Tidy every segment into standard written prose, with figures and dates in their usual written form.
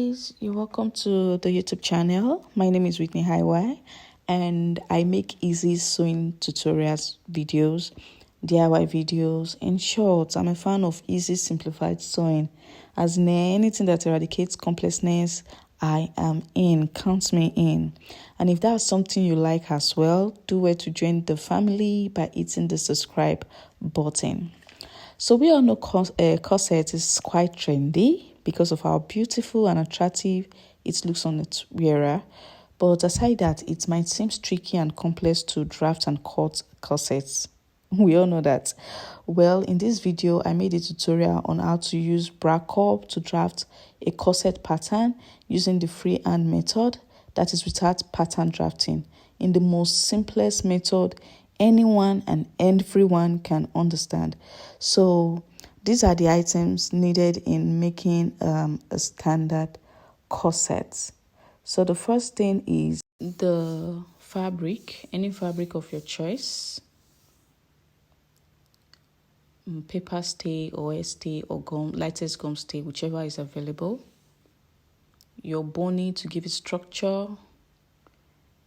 guys, you're welcome to the YouTube channel. My name is Whitney Highway and I make easy sewing tutorials videos, DIY videos. In short, I'm a fan of easy simplified sewing. As in anything that eradicates complexness, I am in. Count me in. And if that's something you like as well, do well to join the family by hitting the subscribe button. So we all know corset is quite trendy because of how beautiful and attractive it looks on its wearer. But aside that, it might seem tricky and complex to draft and cut corsets. We all know that. Well, in this video, I made a tutorial on how to use bra cup to draft a corset pattern using the freehand method, that is without pattern drafting, in the most simplest method anyone and everyone can understand. So these are the items needed in making a standard corset. So the first thing is the fabric, any fabric of your choice, paper stay or stay or gum, lightest gum stay, whichever is available. Your boning to give it structure.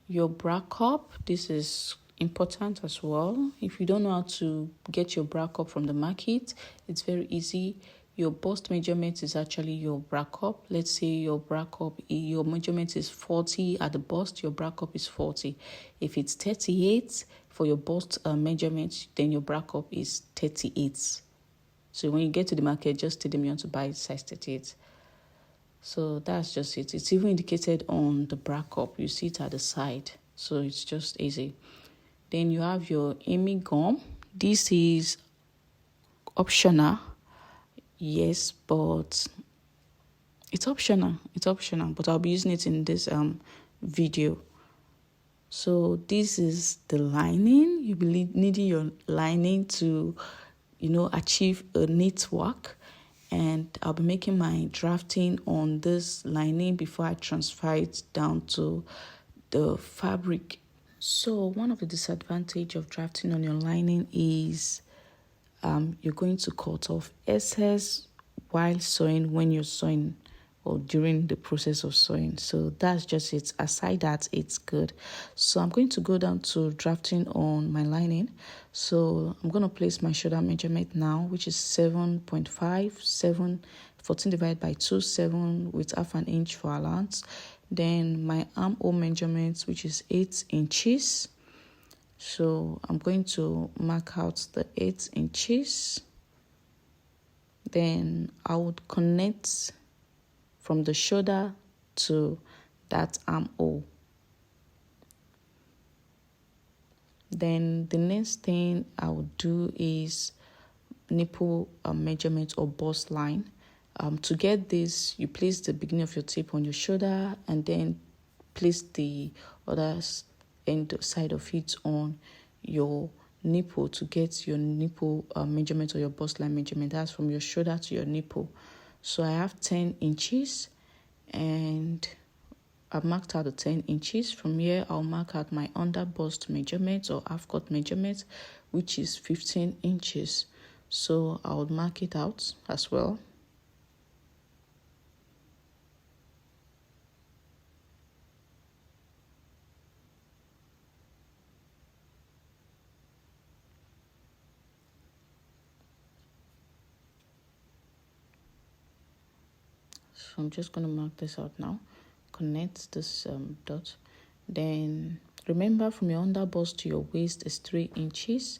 Your bra cup, this is important as well. If you don't know how to get your bra cup from the market, it's very easy. Your bust measurement is actually your bra cup. Let's say your bra cup, your measurement is 40 at the bust, your bra cup is 40. If it's 38 for your bust measurement, then your bra cup is 38. So when you get to the market, just tell them you want to buy size 38. So that's just it. It's even indicated on the bra cup. You see it at the side. So it's just easy. Then you have your Amy gum. This is optional. Yes, but it's optional. It's optional, but I'll be using it in this video. So this is the lining. You'll be needing your lining to, achieve a neat work. And I'll be making my drafting on this lining before I transfer it down to the fabric. So one of the disadvantages of drafting on your lining is you're going to cut off excess while sewing, when you're sewing or during the process of sewing. So that's just it. Aside that, it's good. So I'm going to go down to drafting on my lining. So I'm going to place my shoulder measurement now, which is 7.5, 14 divided by 2, 7 with half an inch for allowance. Then my armhole measurement, which is 8 inches. So I'm going to mark out the 8 inches. Then I would connect from the shoulder to that armhole. Then the next thing I would do is nipple measurement or bust line. To get this, you place the beginning of your tape on your shoulder and then place the other end side of it on your nipple to get your nipple measurement or your bust line measurement. That's from your shoulder to your nipple. So I have 10 inches and I've marked out the 10 inches. From here, I'll mark out my under bust measurement or half cut measurement, which is 15 inches. So I would mark it out as well. So I'm just going to mark this out now. Connect this dot. Then remember, from your under bust to your waist is 3 inches.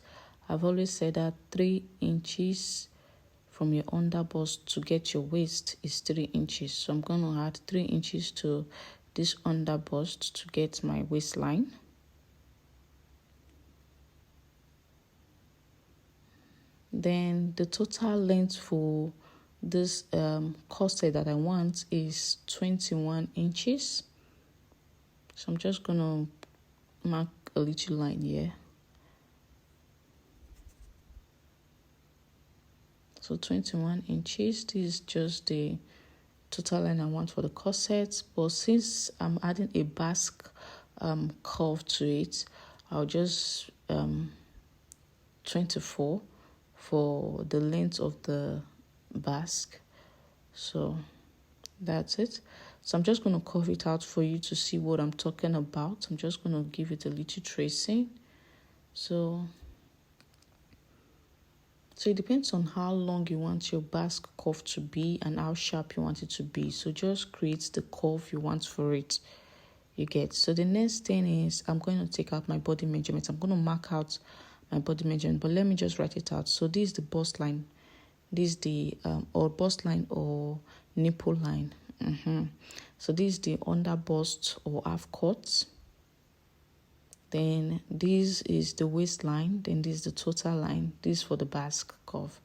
I've always said that 3 inches from your under bust to get your waist is 3 inches. So I'm going to add 3 inches to this under bust to get my waistline. Then the total length for this corset that I want is 21 inches. So I'm just going to mark a little line here. So 21 inches, this is just the total line I want for the corset. But since I'm adding a Basque curve to it, I'll just 24 for the length of the Basque. So that's it. So I'm just going to curve it out for you to see what I'm talking about. I'm just going to give it a little tracing. So it depends on how long you want your basque curve to be and how sharp you want it to be. So just create the curve you want for it. You get. So the next thing is I'm going to take out my body measurements. I'm going to mark out my body measurement, but let me just write it out. So this is the bust line. This is the or bust line or nipple line. So this is the under bust or half cut. Then this is the waistline. Then this is the total line. This is for the basque curve.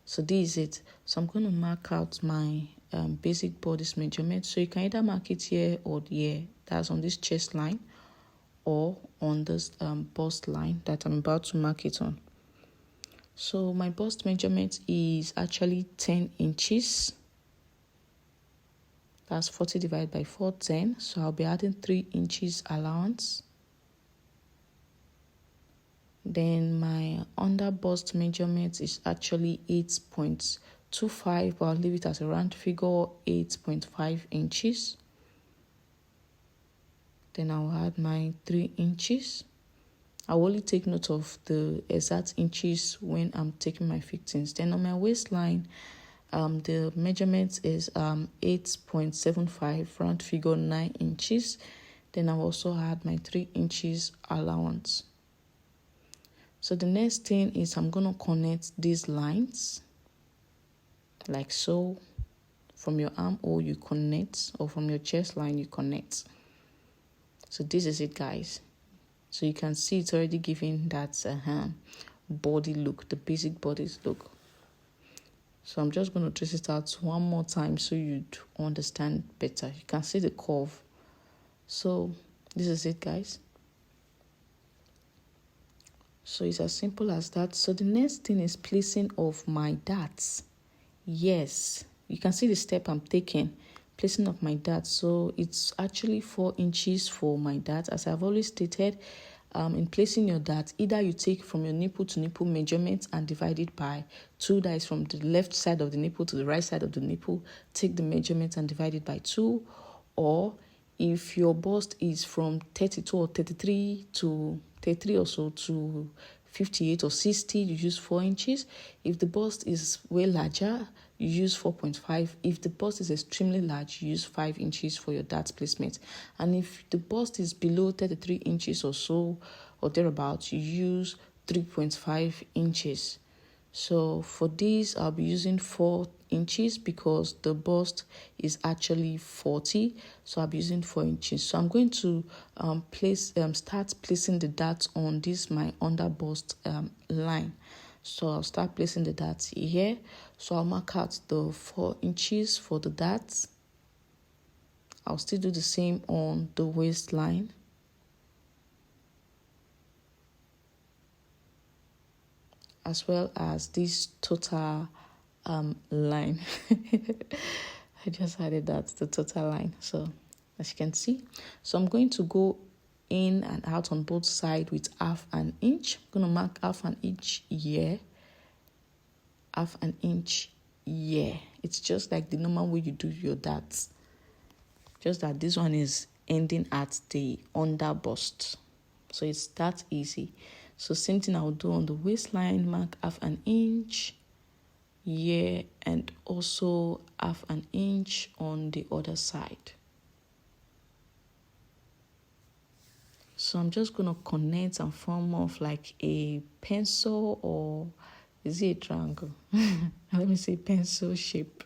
So this is it. So I'm going to mark out my basic bodice measurement. So you can either mark it here or here. That's on this chest line or on this bust line that I'm about to mark it on. So my bust measurement is actually 10 inches. That's 40 divided by 410. So I'll be adding 3 inches allowance. Then my under bust measurement is actually 8.25, but I'll leave it as a round figure, 8.5 inches. Then I'll add my 3 inches. I'll only take note of the exact inches when I'm taking my fittings. Then on my waistline, the measurement is 8.75, round figure 9 inches. Then I'll also add my 3 inches allowance. So the next thing is I'm going to connect these lines like so. From your armhole you connect, or from your chest line you connect. So this is it, guys. So you can see it's already giving that body look, the basic bodice look. So I'm just going to trace it out one more time so you'd understand better. You can see the curve. So this is it, guys. So it's as simple as that. So the next thing is placing of my darts. Yes, you can see the step I'm taking, placing of my darts. So it's actually 4 inches for my darts. As I've always stated, in placing your darts, either you take from your nipple to nipple measurement and divide it by 2. That is from the left side of the nipple to the right side of the nipple. Take the measurement and divide it by 2. Or if your bust is from 32 or 33 or so to 58 or 60, you use 4 inches. If the bust is way larger, you use 4.5. If the bust is extremely large, you use 5 inches for your dart placement. And if the bust is below 33 inches or so, or thereabouts, you use 3.5 inches. So for this, I'll be using 4 inches because the bust is actually 40. So I'll be using 4 inches. So I'm going to start placing the darts on this, my under bust line. So I'll start placing the darts here. So I'll mark out the 4 inches for the darts. I'll still do the same on the waistline. As well as this total line. I just added that, the total line. So as you can see, so I'm going to go in and out on both sides with half an inch. I'm going to mark half an inch here, half an inch here. It's just like the normal way you do your darts, just that this one is ending at the under bust. So it's that easy. So same thing I'll do on the waistline, mark half an inch here and also half an inch on the other side. So I'm just going to connect and form off like a pencil, or is it a triangle? Let me say pencil shape.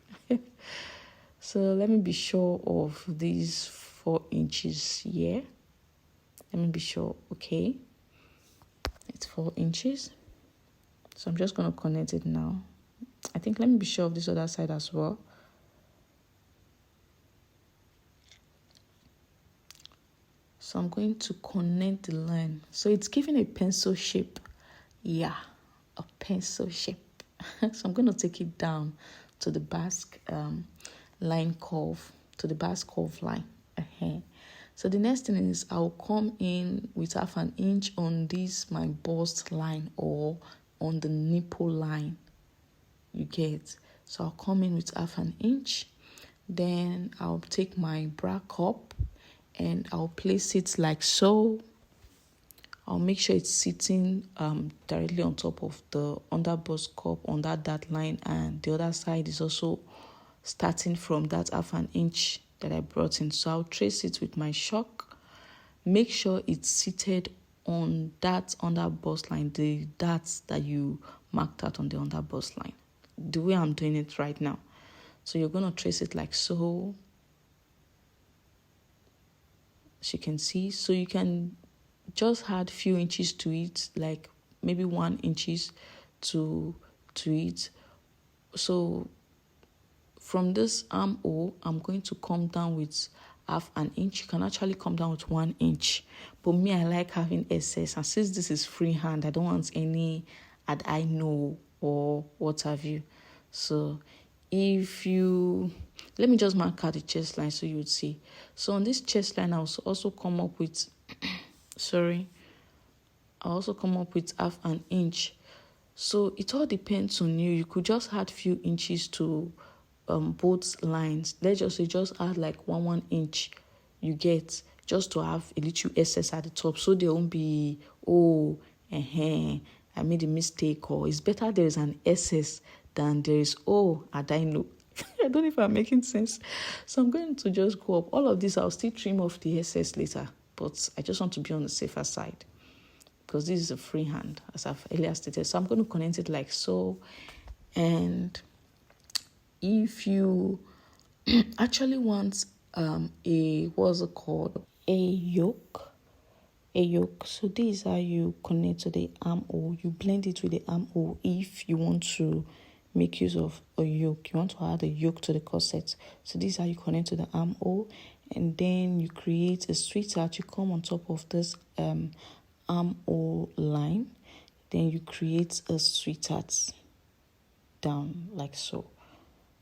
So let me be sure of these 4 inches here. Let me be sure, okay. It's 4 inches. So I'm just going to connect it now. I think let me be sure of this other side as well. So I'm going to connect the line. So it's giving a pencil shape. Yeah, a pencil shape. So I'm going to take it down to the Basque line curve, to the Basque curve line. So the next thing is I'll come in with half an inch on this, my bust line, or on the nipple line. You get. So I'll come in with half an inch. Then I'll take my bra cup and I'll place it like so. I'll make sure it's sitting directly on top of the under bust cup on that line, and the other side is also starting from that 1/2 inch that I brought in. So I'll trace it with my chalk. Make sure it's seated on that under bust line, the darts that you marked out on the under bust line, the way I'm doing it right now. So you're going to trace it like so, as you can see. So you can just add few inches to it, like maybe 1 inches to it. So from this armhole, I'm going to come down with 1/2 inch. You can actually come down with 1 inch, but me, I like having excess, and since this is freehand, I don't want any add I know or what have you. So if you, let me just mark out the chest line so you would see. So on this chest line, I'll also come up with I'll also come up with 1/2 inch. So it all depends on you. You could just add few inches to both lines. Let's just say just add like 1 inch, you get, just to have a little excess at the top, so there won't be I made a mistake, or it's better there is an excess than there is I don't know. I don't know if I'm making sense. So I'm going to just go up. All of this, I'll still trim off the excess later, but I just want to be on the safer side because this is a freehand, as I've earlier stated. So I'm going to connect it like so. And if you actually want what's it called? A yoke. So this is how you connect to the armhole. You blend it with the armhole if you want to make use of a yoke. You want to add a yoke to the corset. So this is how you connect to the armhole. And then you create a sweetheart. You come on top of this armhole line. Then you create a sweetheart down like so.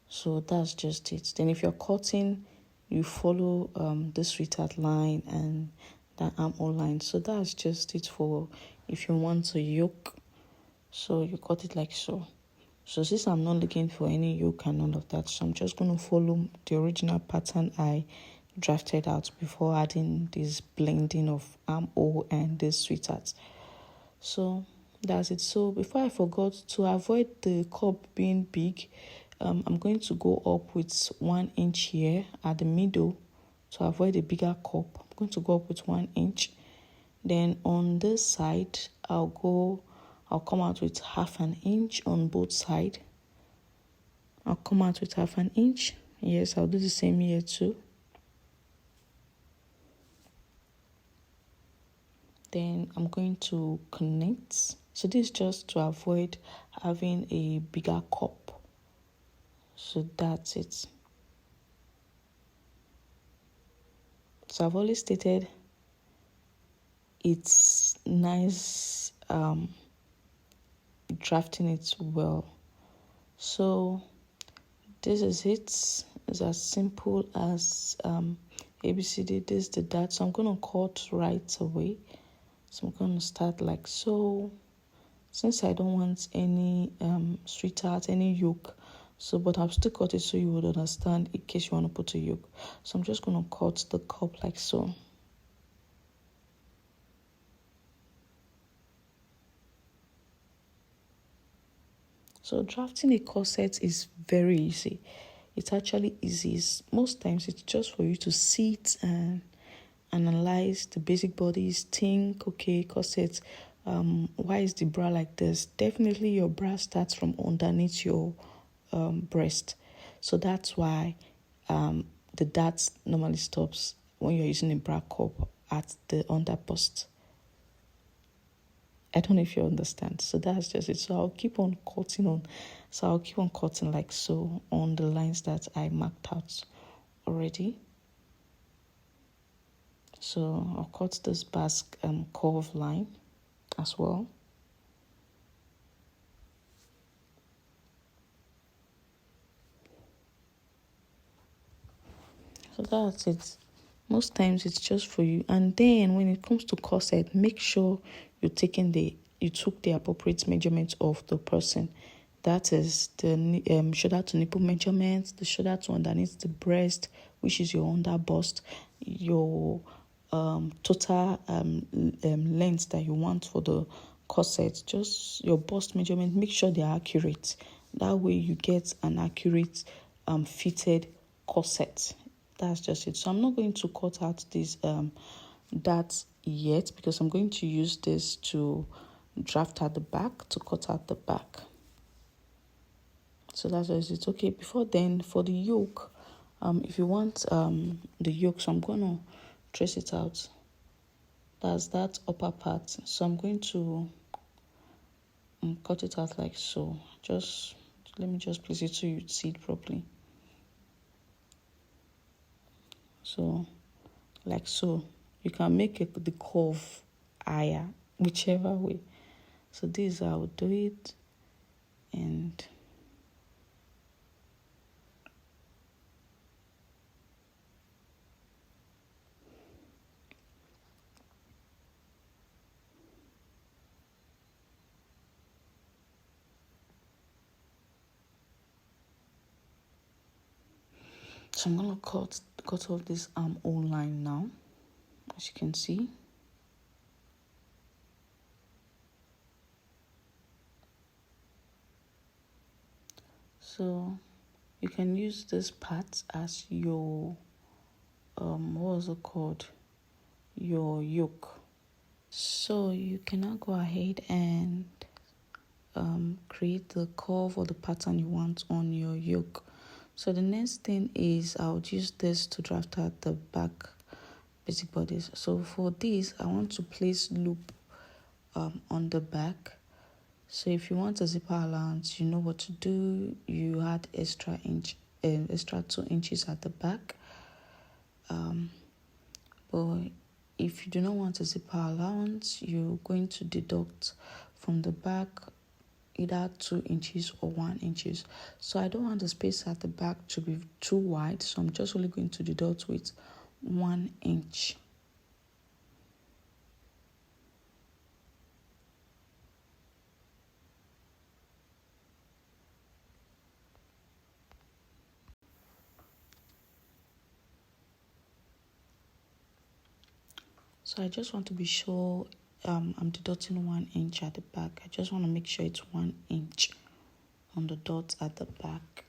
So that's just it. Then if you're cutting, you follow the sweetheart line and that armhole line. So that's just it for if you want a yoke. So you cut it like so. So since I'm not looking for any yoke and all of that, so I'm just going to follow the original pattern I drafted out before adding this blending of armhole and this sweetheart. So that's it. So before I forgot, to avoid the cup being big, I'm going to go up with 1 inch here at the middle to avoid a bigger cup. I'm going to go up with 1 inch. Then on this side, I'll come out with 1/2 inch on both sides. I'll come out with 1/2 inch. Yes, I'll do the same here too. Then I'm going to connect. So this is just to avoid having a bigger cup. So that's it. So I've always stated it's nice drafting it well. So this is it. It's as simple as ABCD. This is the dart. So I'm going to cut right away. So I'm going to start like so. Since I don't want any sweetheart, any yoke, but I'll still cut it so you would understand in case you want to put a yoke. So I'm just going to cut the cup like so. So drafting a corset is very easy. It's actually easy. Most times it's just for you to sit and analyze the basic bodies, think, okay, corset, why is the bra like this? Definitely your bra starts from underneath your breast. So that's why the dart normally stops when you're using a bra cup at the under bust. I don't know if you understand. So that's just it. So I'll keep on cutting like so on the lines that I marked out already. So I'll cut this Basque curve line as well. So that's it. Most times it's just for you. And then when it comes to corset, make sure you took the appropriate measurements of the person, That is the shoulder to nipple measurement, the shoulder to underneath the breast, which is your under bust, your total length that you want for the corset, just your bust measurement. Make sure they're accurate. That way you get an accurate fitted corset. That's just it. So I'm not going to cut out this that yet, because I'm going to use this to draft out the back, to cut out the back. So that's just it. Okay, before then, for the yoke, if you want the yoke, so I'm gonna trace it out. That's that upper part. So I'm going to cut it out like so. Just let me just place it so you see it properly. So like so. You can make the curve higher, whichever way. So this is how I would do it. And so I'm gonna cut off this armhole line now, as you can see. So you can use this part as your what was it called? Your yoke. So you can now go ahead and create the curve or the pattern you want on your yoke. So the next thing is I'll use this to draft out the back basic bodice. So for this, I want to place loop on the back. So if you want a zipper allowance, you know what to do. You add extra 2 inches at the back. But if you do not want a zipper allowance, you're going to deduct from the back either 2 inches or 1 inches. So I don't want the space at the back to be too wide, so I'm just only going to deduct with 1 inch. So I just want to be sure I'm deducting 1 inch at the back. I just want to make sure it's 1 inch on the dot at the back.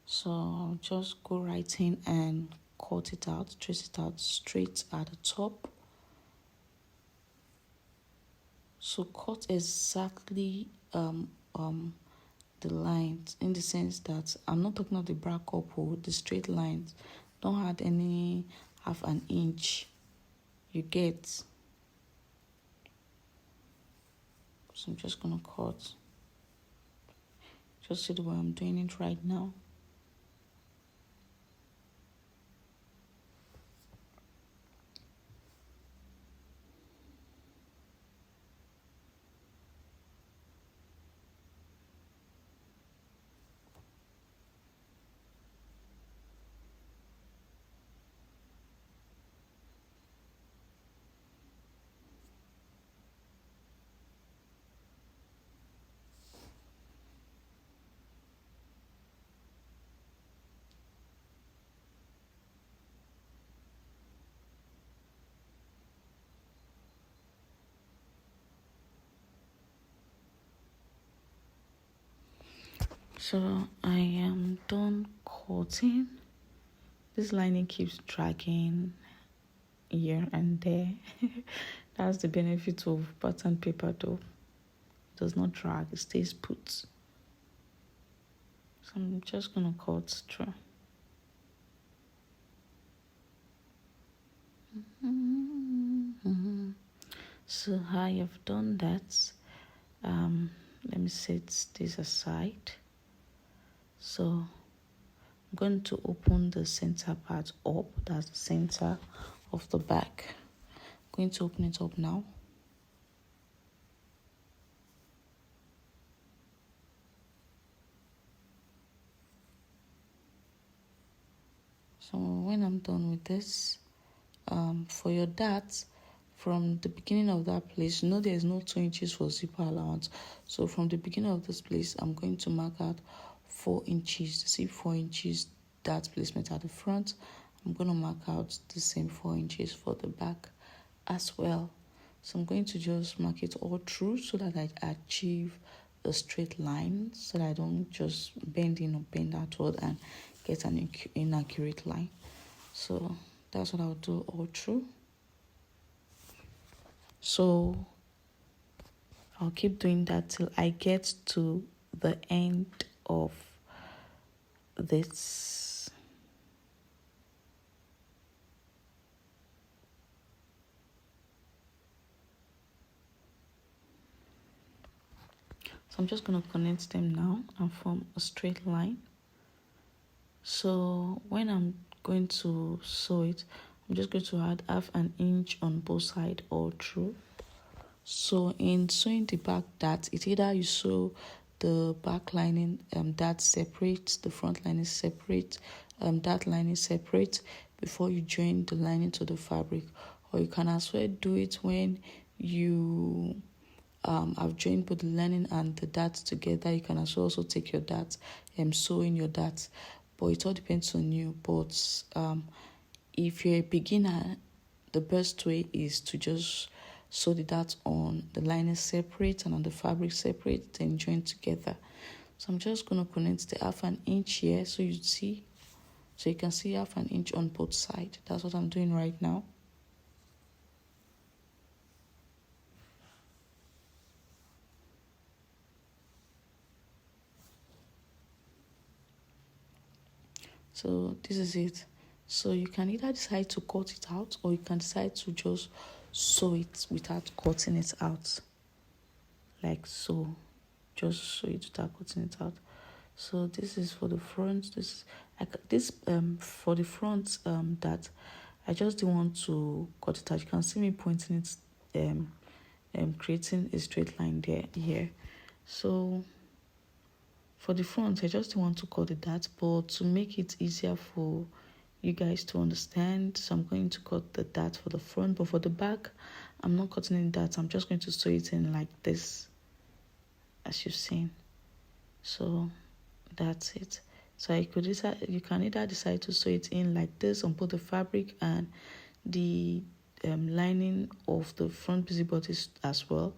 So I'll just go right in and cut it out, trace it out straight at the top. So cut exactly the lines, in the sense that I'm not talking of the back up or the straight lines. Don't add any half an inch. You get. So I'm just gonna cut. Just see the way I'm doing it right now. So I am done cutting. This lining keeps dragging here and there. That's the benefit of pattern paper though. It does not drag, it stays put. So I'm just gonna cut through. So I have done that. Let me set this aside. So I'm going to open the center part up. That's the center of the back. I'm going to open it up now. So when I'm done with this, for your darts, from the beginning of that place, there's no 2 inches for zipper allowance. So from the beginning of this place, I'm going to mark out 4 inches. See 4 inches, that placement at the front. I'm going to mark out the same 4 inches for the back as well. So I'm going to just mark it all through so that I achieve a straight line, so that I don't just bend in or bend outward and get an inaccurate line. So that's what I'll do all through. So I'll keep doing that till I get to the end of this. So I'm just going to connect them now and form a straight line. So when I'm going to sew it, I'm just going to add half an inch on both sides all through. So in sewing the back dart, it's either you sew the back lining dart separate, the front lining separate, dart lining separate before you join the lining to the fabric, or you can as well do it when you I've joined both the lining and the dart together. You can also take your dart and sew in your dart, but it all depends on you. But if you're a beginner, the best way is to just sew the dart on the lining separate and on the fabric separate, then join together. So I'm just going to connect the half an inch here, so you can see half an inch on both sides. That's what I'm doing right now. So this is it. So you can either decide to cut it out, or you can decide to just sew it without cutting it out, like so. Just sew it without cutting it out. So this is for the front. For the front that I just didn't want to cut it out. You can see me pointing it, creating a straight line here. So for the front, I just didn't want to cut it that, but to make it easier for you guys to understand, so I'm going to cut the dart for the front. But for the back, I'm not cutting in that. I'm just going to sew it in like this, as you've seen. So that's it. So you can either decide to sew it in like this on both the fabric and the lining of the front busy bodice as well,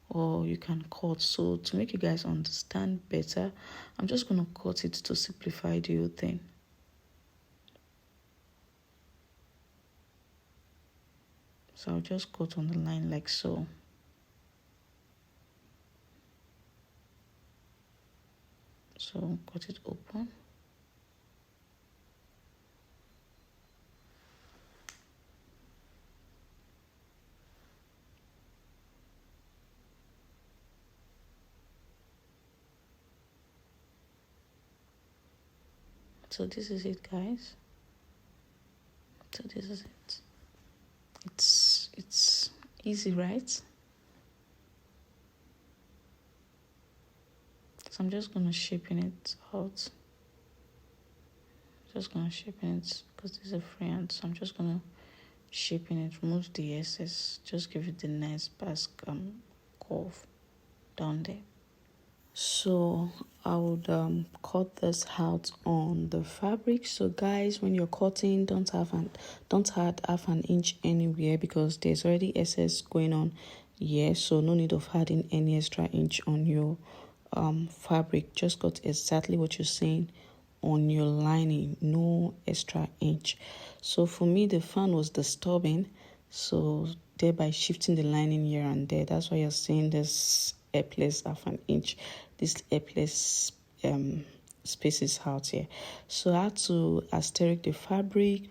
or you can cut. So to make you guys understand better, I'm just going to cut it to simplify the whole thing. So I'll just cut on the line like so. So cut it open. So this is it, guys. So this is it. It's easy, right? So I'm just gonna shaping it out. Just gonna shaping it because this is a freehand. So I'm just gonna shaping it. Remove the excess. Just give it the nice Basque curve down there. So I would cut this out on the fabric. So guys, when you're cutting, don't add half an inch anywhere, because there's already excess going on here. So no need of adding any extra inch on your fabric. Just cut exactly what you're saying on your lining, no extra inch. So for me, the fan was disturbing, so thereby shifting the lining here and there. That's why you're seeing this airpless half an inch, this airpless spaces out here. So I had to asterisk the fabric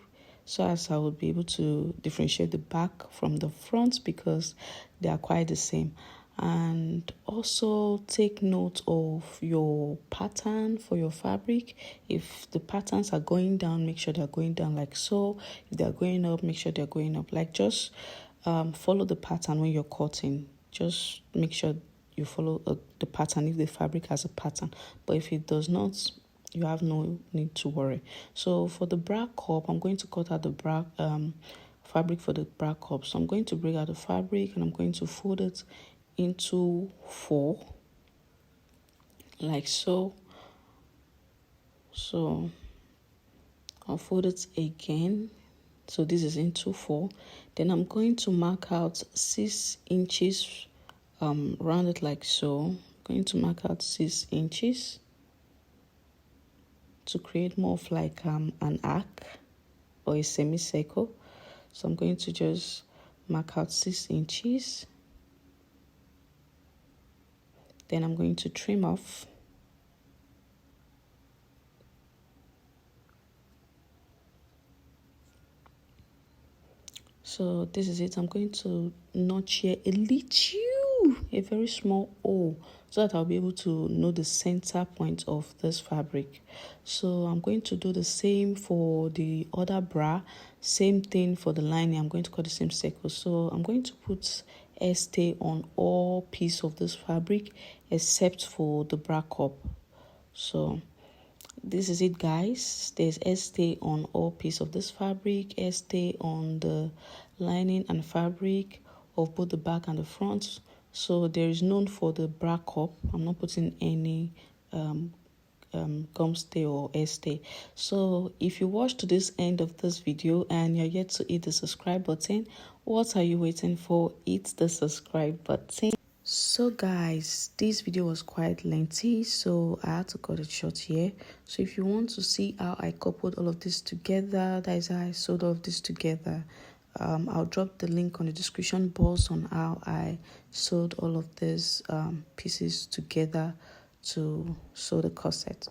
so as I would be able to differentiate the back from the front, because they are quite the same. And also take note of your pattern for your fabric. If the patterns are going down, make sure they're going down like so. If they're going up, make sure they're going up. Like just follow the pattern when you're cutting. Just make sure you follow the pattern if the fabric has a pattern. But if it does not, you have no need to worry. So for the bra cup, I'm going to cut out the bra fabric for the bra cup. So I'm going to break out the fabric and I'm going to fold it into 4, like so. So I'll fold it again. So this is into 4. Then I'm going to mark out 6 inches, round it like so. I'm going to mark out 6 inches to create more of like an arc or a semicircle. So I'm going to just mark out 6 inches. Then I'm going to trim off. So this is it. I'm going to notch here a very small hole, so that I'll be able to know the center point of this fabric. So I'm going to do the same for the other bra, same thing for the lining. I'm going to cut the same circle. So I'm going to put stay on all pieces of this fabric except for the bra cup. So this is it, guys. There's stay on all piece of this fabric, stay on the lining and fabric of both the back and the front. So there is none for the bra cup. I'm not putting any gum stay or stay. So if you watch to this end of this video and you're yet to hit the subscribe button, what are you waiting for? Hit the subscribe button. So guys, this video was quite lengthy, so I had to cut it short here. So if you want to see how I coupled all of this together, that is how I sewed all of this together, I'll drop the link on the description box on how I sewed all of these pieces together to sew the corset.